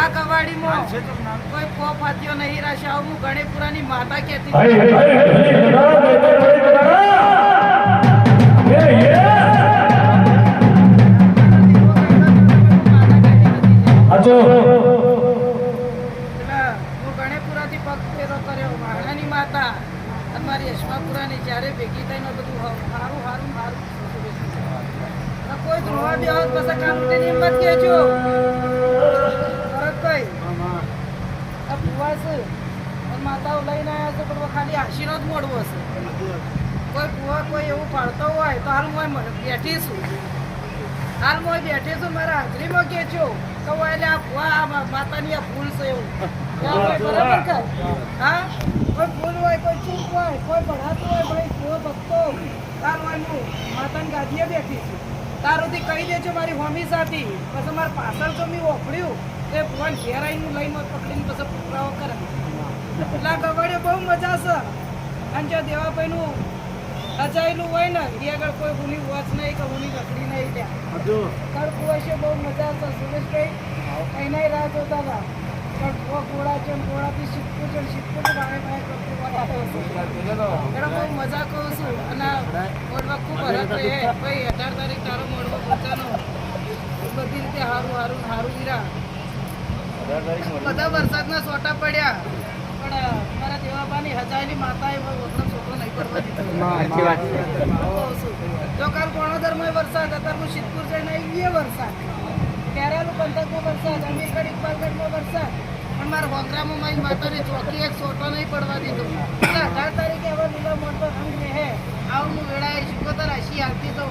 આ કવાડીમાં કોઈ પોપ હાથીઓ નહીં રહેશે. હું ગણેપુરાની માતા કહેતી હું ગણેપુરાથી પગ ફેરો કર્યો મહારાની માતા અને મારી યશમાપુરાની જ્યારે ભેગી થઈને બધું સારું સારું સારું કોઈ ધ્રોવા દેવા પછી કામ હિંમત કહેજો ભરતભાઈ. આ ભુવા છે માતાઓ લઈને આવ્યા છે પણ ખાલી આશીર્વાદ મળવો હશે. કોઈ ભુવા કોઈ એવું પાડતો હોય તો હાલ હું બેઠીશું મારા હાજરીમાં કહેજો તો એટલે આ ભુવા આ માતાની આ ભૂલ છે એવું બરાબર કર. હા કોઈ ભૂલ હોય કોઈ ચૂક હોય કોઈ ભણાતું હોય ભાઈ ભુવો ભક્તો તાર હોય હું માતાની ગાદીએ બેઠીશું તારોથી કહી દેજો મારી હોમી સાથી પછી મારા પાછળ તો મેં ઓફળ્યું એ ભગવાન ઘેર આવીને લઈને પકડીને પછી પુરાવો કરે. એટલે ગવાડે બહુ મજા છે. અને જો દેવાભાઈનું રચાયેલું હોય ને એ આગળ કોઈ હુની વોચ નહીં કે હુની લકડી નહીં ત્યાં કડકું હોય છે. બહુ મજા છે. સુરેશભાઈ કઈ રાહ જોતા હતા પણ ઘોડા છે ઘોડાથી શીખવું છે શીખવું તો બાય બાય કરતું બહુ મજા કહું છું. અને મોડવા ખૂબ હરત રહે ભાઈ 18 તારીખ તારો મોડવો પોતાનો બધી રીતે સારું હીરા બધા વરસાદના સોટા પડ્યા પણ મારા દેવાબાની હજાયની માતાએ છોકરો નહીં પડવા દીધો. જો કાલ કોણોદરમાં વરસાદ અત્યારે શીતપુર જઈને આવી વરસાદ કેરાલું પંથકમાં વરસાદ અમીરગઢ ઇકબાલગઢમાં વરસાદ પણ મારા હોંગરામાં મારી માતાને ચોકી એક સોટો નહીં પડવા દીધો. 18 તારીખે હવે લીલો મોટો રંગ રહે આવું હું વેળાએ 77 80 આવતી તો